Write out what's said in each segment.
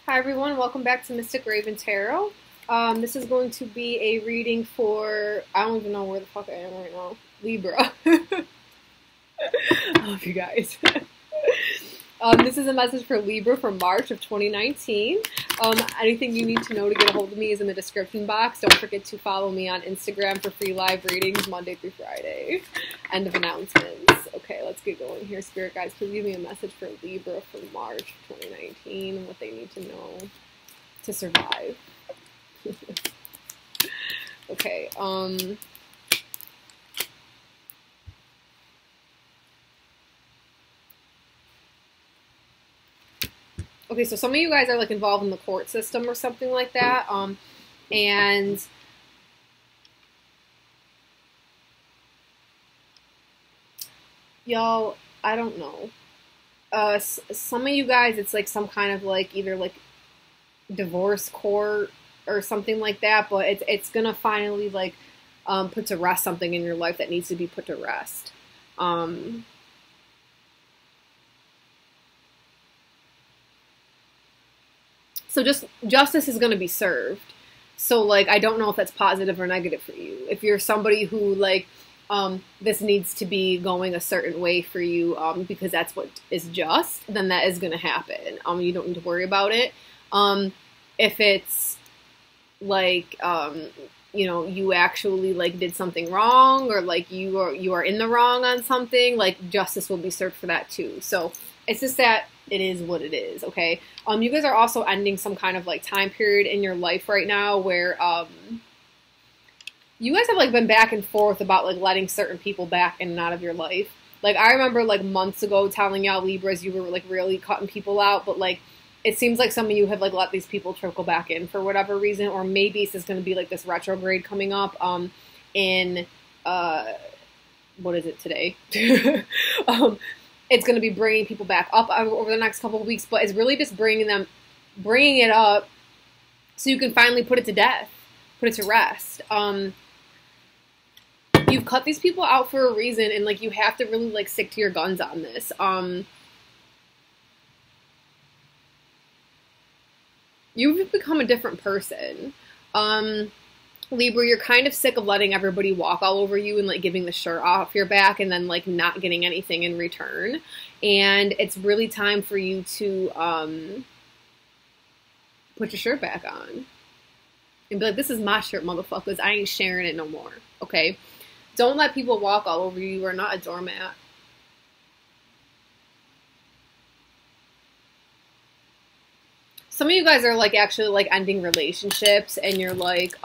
Hi everyone, welcome back to Mystic Raven Tarot. This is going to be a reading for, I don't even know where the fuck I am right now, Libra. I love you guys. This is a message for Libra for March of 2019. Anything you need to know to get a hold of me is in the description box. Don't forget to follow me on Instagram for free live readings Monday through Friday. End of announcements. Okay, let's get going here. Spirit guides, please give me a message for Libra for March 2019 and what they need to know to survive. Okay, okay, so some of you guys are like involved in the court system or something like that. And y'all, I don't know. Some of you guys, it's like some kind of like either like divorce court or something like that, but it's gonna finally like put to rest something in your life that needs to be put to rest. So just justice is gonna be served. So like I don't know if that's positive or negative for you. If you're somebody who like this needs to be going a certain way for you because that's what is just, then that is going to happen. You don't need to worry about it. If it's like, you know, you actually like did something wrong or like you are in the wrong on something, like justice will be served for that too. So it's just that it is what it is. Okay. You guys are also ending some kind of like time period in your life right now where, you guys have like been back and forth about like letting certain people back in and out of your life. Like I remember like months ago telling y'all Libras you were like really cutting people out, but like it seems like some of you have like let these people trickle back in for whatever reason, or maybe this is going to be like this retrograde coming up in what is it today? It's going to be bringing people back up over the next couple of weeks, but it's really just bringing it up so you can finally put it to death, put it to rest. You've cut these people out for a reason, and like you have to really like stick to your guns on this. You've become a different person. Libra, you're kind of sick of letting everybody walk all over you and like giving the shirt off your back and then like not getting anything in return. And it's really time for you to put your shirt back on and be like, this is my shirt, motherfuckers. I ain't sharing it no more. Okay? Don't let people walk all over you. You are not a doormat. Some of you guys are like actually like ending relationships and you're like,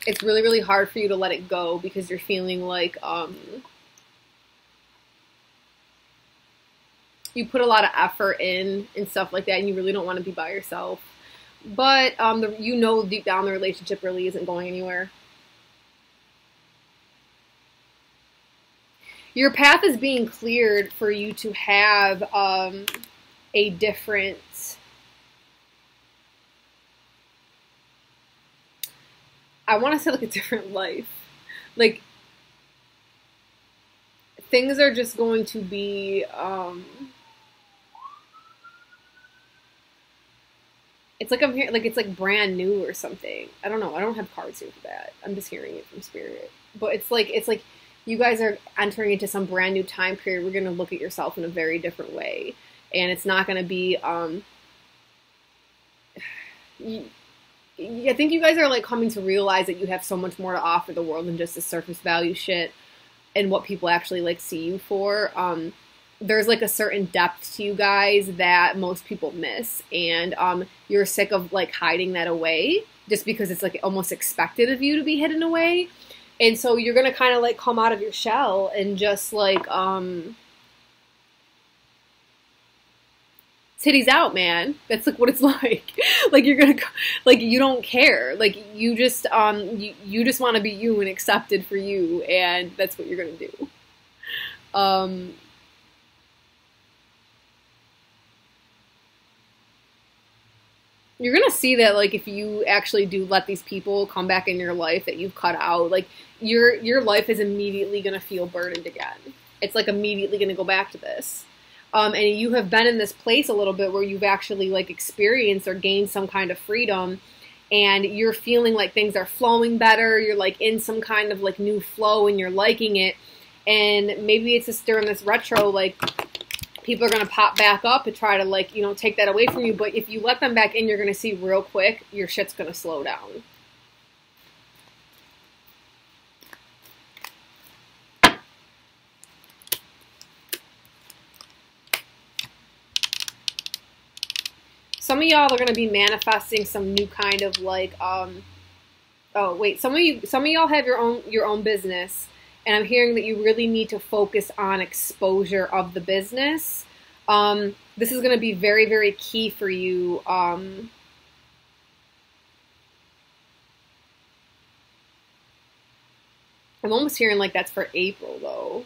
it's really, really hard for you to let it go because you're feeling like, you put a lot of effort in and stuff like that and you really don't want to be by yourself. But you know deep down the relationship really isn't going anywhere. Your path is being cleared for you to have a different... I want to say like a different life. Like, things are just going to be... it's like I'm hearing, like it's like brand new or something. I don't know. I don't have cards here for that. I'm just hearing it from spirit. But it's like you guys are entering into some brand new time period. We're gonna look at yourself in a very different way, and it's not gonna be. I think you guys are like coming to realize that you have so much more to offer the world than just the surface value shit, and what people actually like see you for. There's like a certain depth to you guys that most people miss, and you're sick of like hiding that away just because it's like almost expected of you to be hidden away, and so you're gonna kind of like come out of your shell and just like titties out, man. That's like what it's like. Like you're gonna like you don't care. Like you just you just want to be you and accepted for you, and that's what you're gonna do. You're gonna see that like if you actually do let these people come back in your life that you've cut out, like your life is immediately gonna feel burdened again. It's like immediately gonna go back to this. And you have been in this place a little bit where you've actually like experienced or gained some kind of freedom, and you're feeling like things are flowing better. You're like in some kind of like new flow and you're liking it. And maybe it's just during this retro, like people are going to pop back up and try to like, you know, take that away from you. But if you let them back in, you're going to see real quick, your shit's going to slow down. Some of y'all are going to be manifesting some new kind of like, oh wait, some of y'all have your own business, and I'm hearing that you really need to focus on exposure of the business. This is going to be very, very key for you. I'm almost hearing like that's for April though.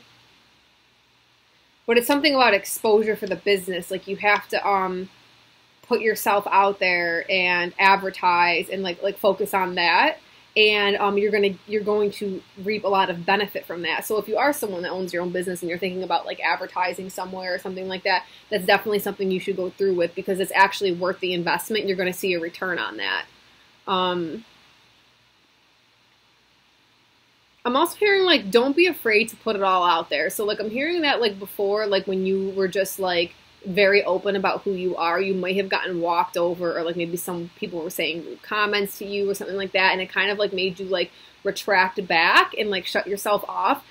But it's something about exposure for the business. Like you have to put yourself out there and advertise and like focus on that. And you're going to reap a lot of benefit from that. So if you are someone that owns your own business and you're thinking about like advertising somewhere or something like that, that's definitely something you should go through with, because it's actually worth the investment. You're going to see a return on that. I'm also hearing like, don't be afraid to put it all out there. So like I'm hearing that like before, like when you were just like very open about who you are, you might have gotten walked over, or like maybe some people were saying rude comments to you or something like that, and it kind of like made you like retract back and like shut yourself off.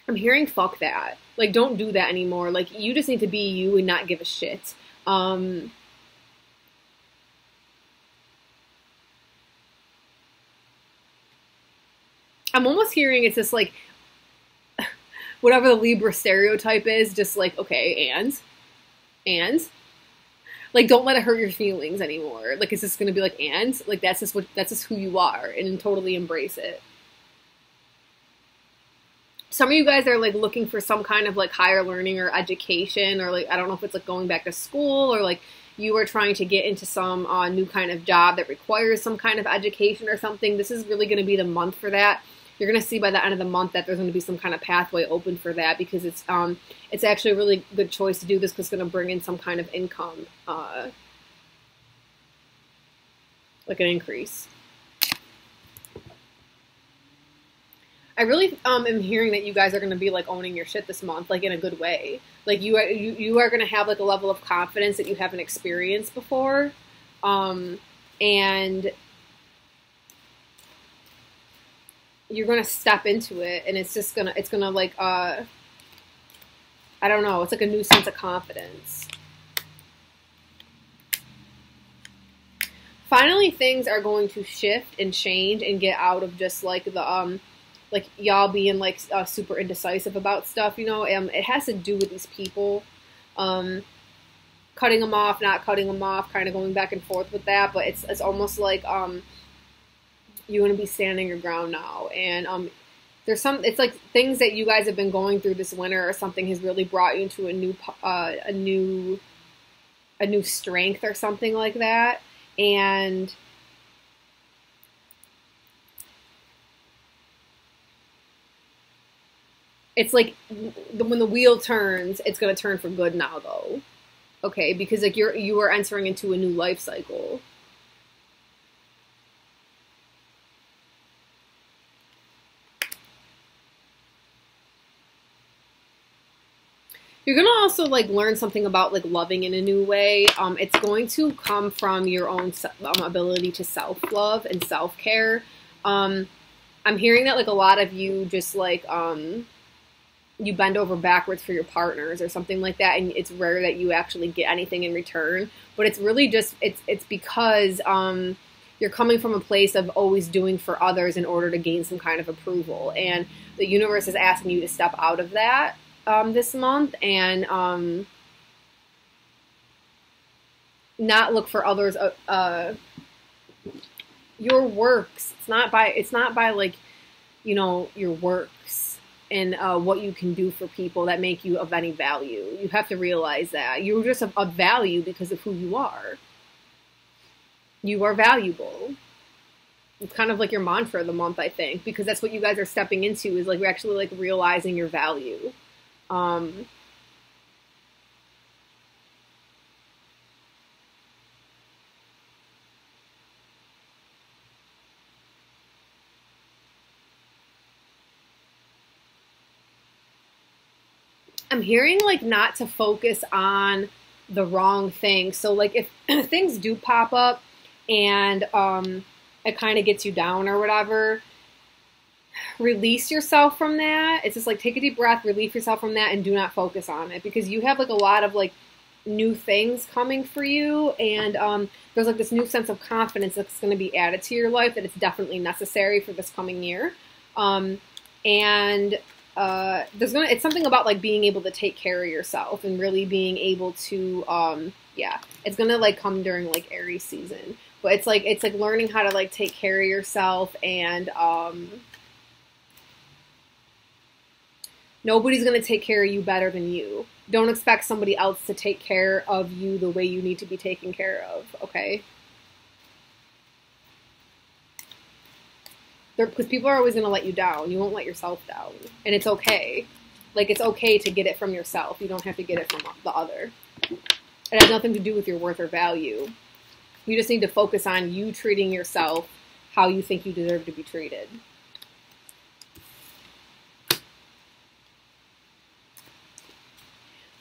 I'm hearing fuck that. Like don't do that anymore. Like you just need to be you and not give a shit. I'm almost hearing it's just like whatever the Libra stereotype is, just like, okay, and like don't let it hurt your feelings anymore. Like it's just gonna be like, and like that's just who you are, and totally embrace it. Some of you guys are like looking for some kind of like higher learning or education, or like I don't know if it's like going back to school, or like you are trying to get into some new kind of job that requires some kind of education or something. This is really going to be the month for that. You're going to see by the end of the month that there's going to be some kind of pathway open for that, because it's actually a really good choice to do this, because it's going to bring in some kind of income, like an increase. I really am hearing that you guys are going to be like owning your shit this month, like in a good way. Like you are going to have like a level of confidence that you haven't experienced before, and you're going to step into it, and it's going to like, I don't know, it's like a new sense of confidence. Finally, things are going to shift and change and get out of just like the, like y'all being like super indecisive about stuff, you know. It has to do with these people, cutting them off, not cutting them off, kind of going back and forth with that. But it's almost like, you're going to be standing your ground now. And it's like things that you guys have been going through this winter or something has really brought you into a new strength or something like that. And it's like when the wheel turns, it's going to turn for good now though. Okay, because like you are entering into a new life cycle. You're going to also like learn something about like loving in a new way. It's going to come from your own ability to self-love and self-care. I'm hearing that like a lot of you just like, you bend over backwards for your partners or something like that, and it's rare that you actually get anything in return. But it's really just, it's because you're coming from a place of always doing for others in order to gain some kind of approval. And the universe is asking you to step out of that this month, and not look for others. Your works. It's not by like, you know, your works and what you can do for people that make you of any value. You have to realize that you're just of value because of who you are. You are valuable. It's kind of like your mantra of the month, I think, because that's what you guys are stepping into, is like you're actually like realizing your value. I'm hearing like not to focus on the wrong thing. So like if things do pop up and it kind of gets you down or whatever, release yourself from that. It's just like take a deep breath, relieve yourself from that, and do not focus on it, because you have like a lot of like new things coming for you, and there's like this new sense of confidence that's going to be added to your life that it's definitely necessary for this coming year. And it's something about like being able to take care of yourself and really being able to yeah, it's gonna like come during like Aries season, but it's like learning how to like take care of yourself, and nobody's gonna take care of you better than you. Don't expect somebody else to take care of you the way you need to be taken care of, okay? Because people are always going to let you down. You won't let yourself down. And it's okay. Like, it's okay to get it from yourself. You don't have to get it from the other. It has nothing to do with your worth or value. You just need to focus on you treating yourself how you think you deserve to be treated.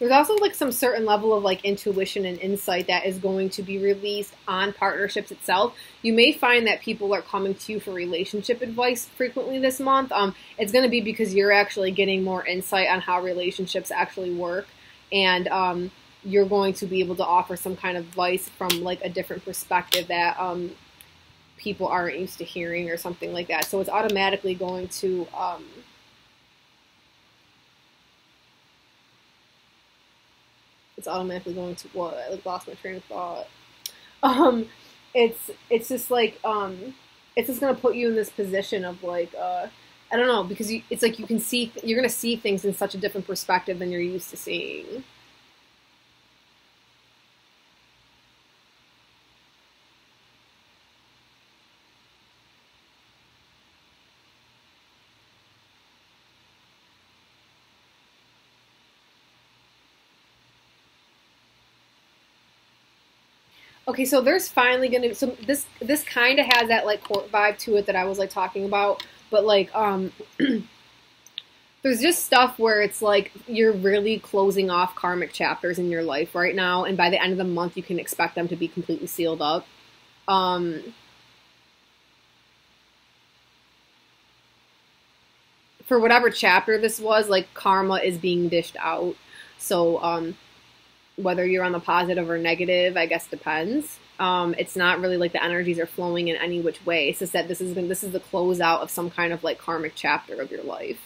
There's also like some certain level of like intuition and insight that is going to be released on partnerships itself. You may find that people are coming to you for relationship advice frequently this month. It's going to be because you're actually getting more insight on how relationships actually work, and you're going to be able to offer some kind of advice from like a different perspective that people aren't used to hearing or something like that. So it's automatically going to what? I like lost my train of thought. It's just like it's just gonna put you in this position of like I don't know, because it's like you can see, you're gonna see things in such a different perspective than you're used to seeing. Okay, so there's finally gonna, so this kind of has that like court vibe to it that I was like talking about, but like there's just stuff where it's like you're really closing off karmic chapters in your life right now, and by the end of the month you can expect them to be completely sealed up. For whatever chapter this was, like karma is being dished out. So whether you're on the positive or negative, I guess depends. It's not really like the energies are flowing in any which way. It's just that this is the closeout of some kind of like karmic chapter of your life.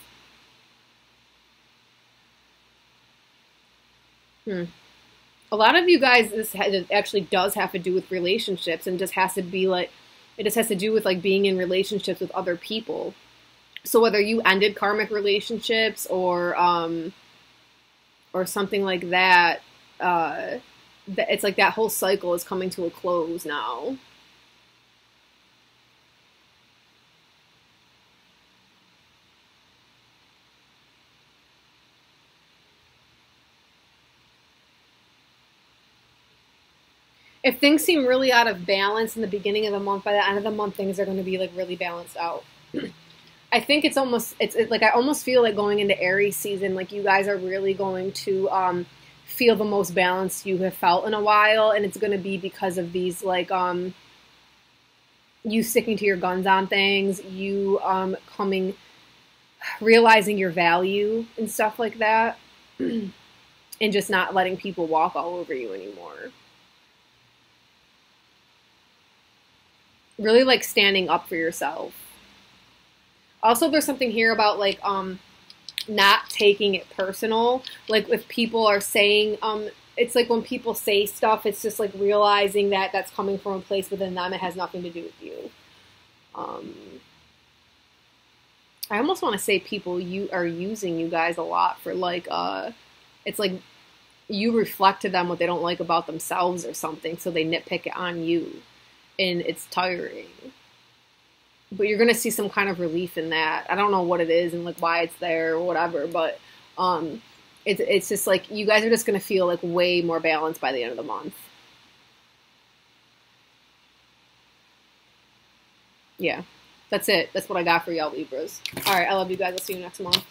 A lot of you guys, actually does have to do with relationships, and just has to be like, it just has to do with like being in relationships with other people. So whether you ended karmic relationships or something like that, it's like that whole cycle is coming to a close now. If things seem really out of balance in the beginning of the month, by the end of the month, things are going to be like really balanced out. I think it's like I almost feel like going into Aries season, like you guys are really going to feel the most balanced you have felt in a while, and it's going to be because of these like you sticking to your guns on things, you realizing your value and stuff like that, and just not letting people walk all over you anymore. Really like standing up for yourself. Also, there's something here about like not taking it personal. Like if people are saying it's like when people say stuff, it's just like realizing that that's coming from a place within them. It has nothing to do with you. I almost want to say people you are using you guys a lot for like it's like you reflect to them what they don't like about themselves or something, so they nitpick it on you, and it's tiring. But you're going to see some kind of relief in that. I don't know what it is and like why it's there or whatever, but it's just like you guys are just going to feel like way more balanced by the end of the month. Yeah, that's it. That's what I got for y'all Libras. All right, I love you guys. I'll see you next month.